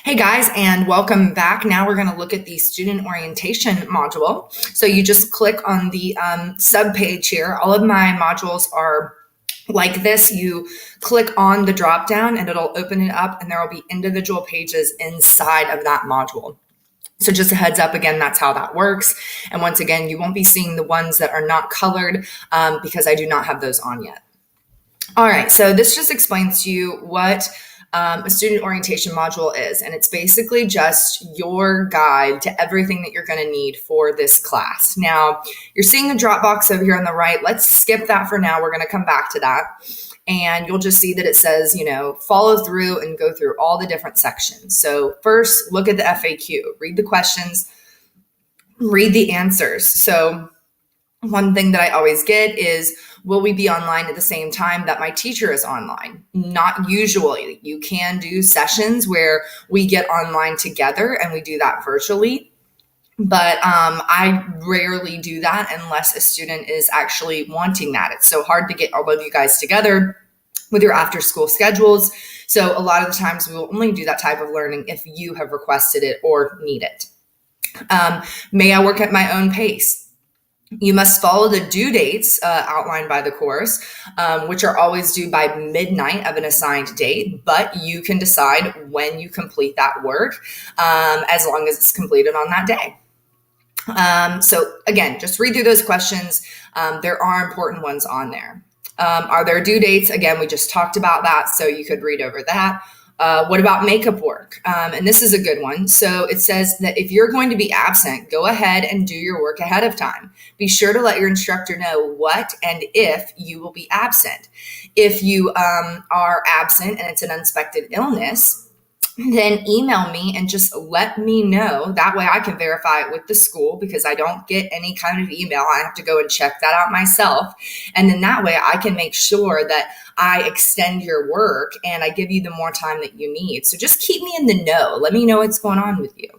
Hey guys, and welcome back. Now we're going to look at the student orientation module. So you just click on the sub page here. All of my modules are like this. You click on the drop down and it'll open it up, and there will be individual pages inside of that module. So just a heads up, again, that's how that works. And once again, you won't be seeing the ones that are not colored because I do not have those on yet. All right, so this just explains to you what a student orientation module is, and it's basically just your guide to everything that you're going to need for this class. Now, you're seeing a Dropbox over here on the right. Let's skip that for now. We're going to come back to that, and you'll just see that it says, follow through and go through all the different sections. So first, look at the FAQ, read the questions, read the answers. So one thing that I always get is, will we be online at the same time that my teacher is online? Not usually. You can do sessions where we get online together and we do that virtually. But I rarely do that unless a student is actually wanting that. It's so hard to get all of you guys together with your after school schedules. So a lot of the times we will only do that type of learning if you have requested it or need it. May I work at my own pace? You must follow the due dates outlined by the course, which are always due by midnight of an assigned date, but you can decide when you complete that work as long as it's completed on that day. So again, just read through those questions. There are important ones on there. Are there due dates? Again, we just talked about that, so you could read over that. What about makeup work? And this is a good one. So it says that if you're going to be absent, go ahead and do your work ahead of time. Be sure to let your instructor know what and if you will be absent. If you are absent and it's an unexpected illness, then email me and just let me know. That way I can verify it with the school, because I don't get any kind of email. I have to go and check that out myself. And then that way I can make sure that I extend your work and I give you the more time that you need. So just keep me in the know. Let me know what's going on with you.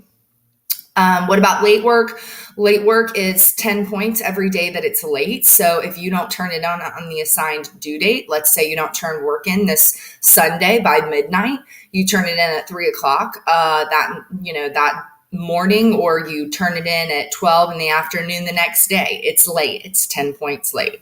What about late work? Late work is 10 points every day that it's late. So if you don't turn it on the assigned due date, let's say you don't turn work in this Sunday by midnight, you turn it in at 3:00 that morning, or you turn it in at 12 in the afternoon the next day. It's late. It's 10 points late.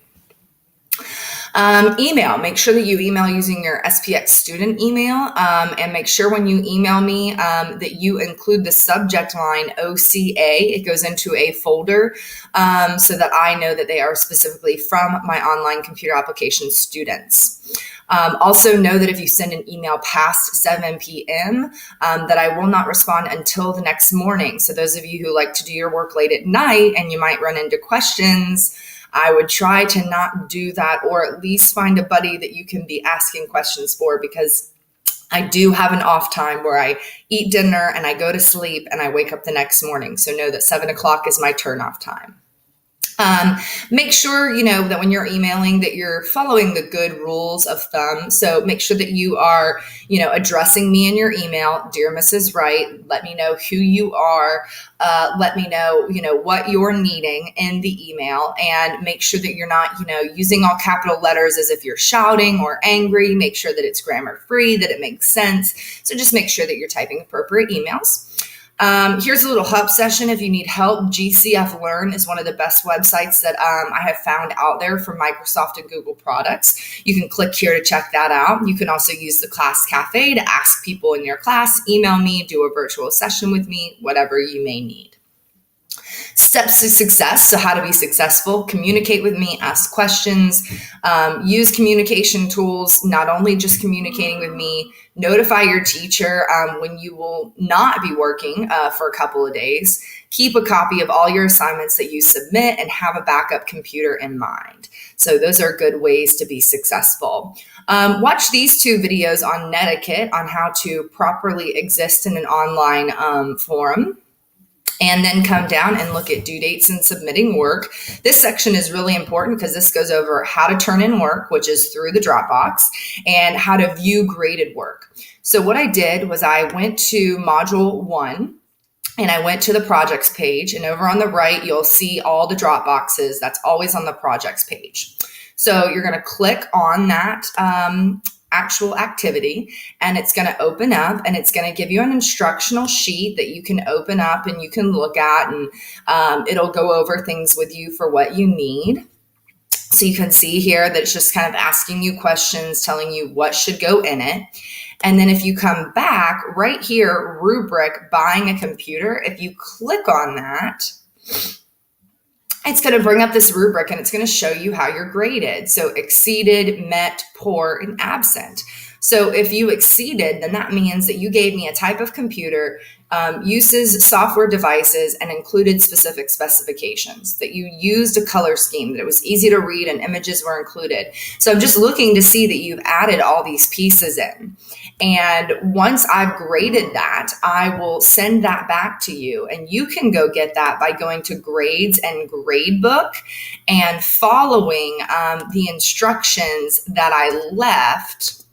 Email. Make sure that you email using your SPX student email, and make sure when you email me that you include the subject line OCA. It goes into a folder so that I know that they are specifically from my online computer application students. Also know that if you send an email past 7 p.m., that I will not respond until the next morning. So those of you who like to do your work late at night and you might run into questions, I would try to not do that, or at least find a buddy that you can be asking questions for, because I do have an off time where I eat dinner and I go to sleep and I wake up the next morning. So know that 7:00 is my turn off time. Make sure, that when you're emailing that you're following the good rules of thumb. So make sure that you are, addressing me in your email, Dear Mrs. Wright. Let me know who you are. Let me know, what you're needing in the email, and make sure that you're not, using all capital letters as if you're shouting or angry. Make sure that it's grammar free, that it makes sense. So just make sure that you're typing appropriate emails. Here's a little help session if you need help. GCF Learn is one of the best websites that I have found out there for Microsoft and Google products. You can click here to check that out. You can also use the Class Cafe to ask people in your class, email me, do a virtual session with me, whatever you may need. Steps to success. So how to be successful: communicate with me, ask questions, use communication tools, not only just communicating with me, notify your teacher when you will not be working for a couple of days, keep a copy of all your assignments that you submit, and have a backup computer in mind. So those are good ways to be successful. Watch these two videos on Netiquette on how to properly exist in an online forum. And then come down and look at due dates and submitting work. This section is really important because this goes over how to turn in work, which is through the Dropbox, and how to view graded work. So what I did was I went to Module 1, and I went to the projects page, and over on the right, you'll see all the Dropboxes. That's always on the projects page. So you're going to click on that actual activity, and it's going to open up and it's going to give you an instructional sheet that you can open up and you can look at, and it'll go over things with you for what you need. So you can see here that it's just kind of asking you questions, telling you what should go in it. And then if you come back right here, rubric, buying a computer, if you click on that, it's going to bring up this rubric and it's going to show you how you're graded. So exceeded, met, poor, and absent. So if you exceeded, then that means that you gave me a type of computer, uses software devices, and included specific specifications, that you used a color scheme, that it was easy to read and images were included. So I'm just looking to see that you've added all these pieces in. And once I've graded that, I will send that back to you. And you can go get that by going to Grades and Gradebook and following the instructions that I left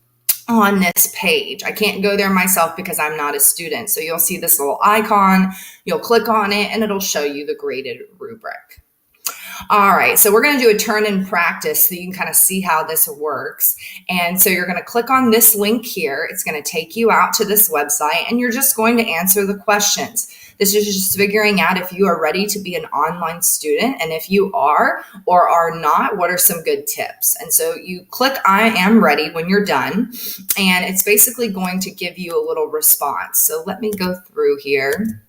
on this page. I can't go there myself because I'm not a student. So you'll see this little icon, you'll click on it, and it'll show you the graded rubric. All right, so we're going to do a turn in practice so you can kind of see how this works. And so you're going to click on this link here. It's going to take you out to this website, and you're just going to answer the questions. This is just figuring out if you are ready to be an online student, and if you are or are not, what are some good tips? And so you click I am ready when you're done, and it's basically going to give you a little response. So let me go through here.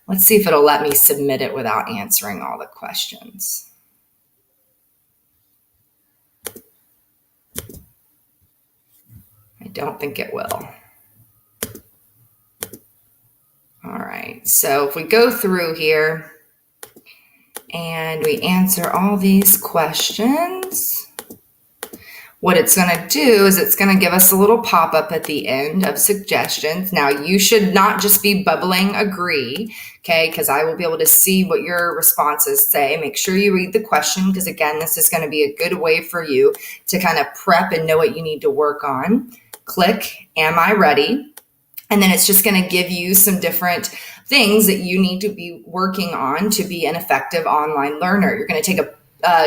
Let's see if it'll let me submit it without answering all the questions. I don't think it will. All right, so if we go through here and we answer all these questions, what it's going to do is it's going to give us a little pop-up at the end of suggestions. Now, you should not just be bubbling agree, okay, because I will be able to see what your responses say. Make sure you read the question, because again, this is going to be a good way for you to kind of prep and know what you need to work on. Click, am I ready? And then it's just going to give you some different things that you need to be working on to be an effective online learner. You're going to take a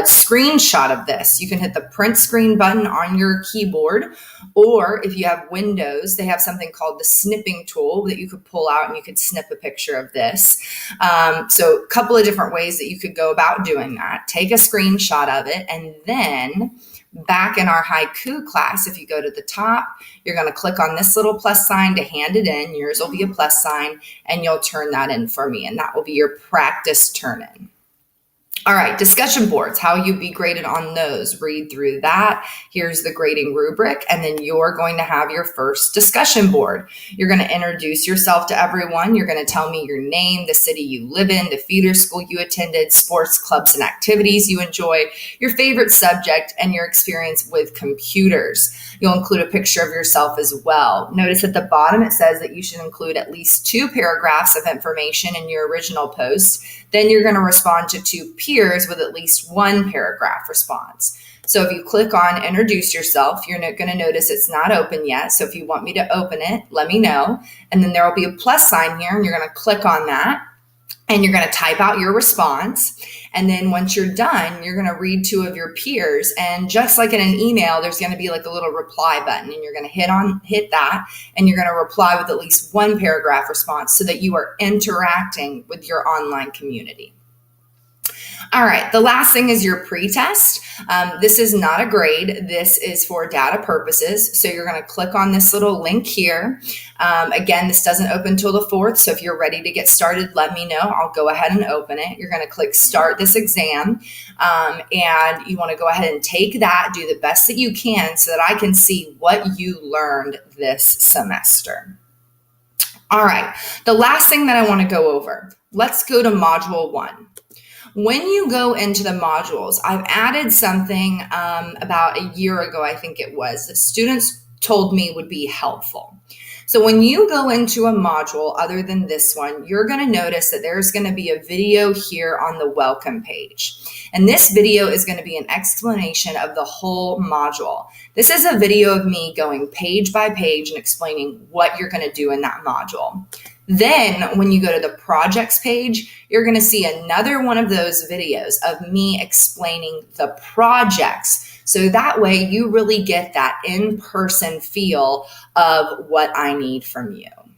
screenshot of this. You can hit the print screen button on your keyboard, or if you have Windows, they have something called the snipping tool that you could pull out and you could snip a picture of this. So a couple of different ways that you could go about doing that. Take a screenshot of it, and then back in our haiku class, if you go to the top, you're going to click on this little plus sign to hand it in. Yours will be a plus sign, and you'll turn that in for me, and that will be your practice turn in. All right, discussion boards, how you be graded on those. Read through that. Here's the grading rubric, and then you're going to have your first discussion board. You're going to introduce yourself to everyone. You're going to tell me your name, the city you live in, the feeder school you attended, sports clubs and activities you enjoy, your favorite subject, and your experience with computers. You'll include a picture of yourself as well. Notice at the bottom it says that you should include at least 2 paragraphs of information in your original post. Then you're going to respond to 2 peers with at least 1 paragraph response. So if you click on introduce yourself, you're going to notice it's not open yet. So if you want me to open it, let me know. And then there will be a plus sign here, and you're going to click on that, and you're going to type out your response. And then once you're done, you're going to read 2 of your peers. And just like in an email, there's going to be like a little reply button, and you're going to hit that, and you're going to reply with at least 1 paragraph response so that you are interacting with your online community. All right, the last thing is your pretest. This is not a grade. This is for data purposes. So you're going to click on this little link here. Again, this doesn't open until the 4th. So if you're ready to get started, let me know. I'll go ahead and open it. You're going to click start this exam. And you want to go ahead and take that, do the best that you can so that I can see what you learned this semester. All right, the last thing that I want to go over, let's go to module 1. When you go into the modules, I've added something about a year ago, I think it was, that students told me would be helpful. So when you go into a module other than this one, you're going to notice that there's going to be a video here on the welcome page. And this video is going to be an explanation of the whole module. This is a video of me going page by page and explaining what you're going to do in that module. Then when you go to the projects page, you're going to see another one of those videos of me explaining the projects So that way you really get that in-person feel of what I need from you.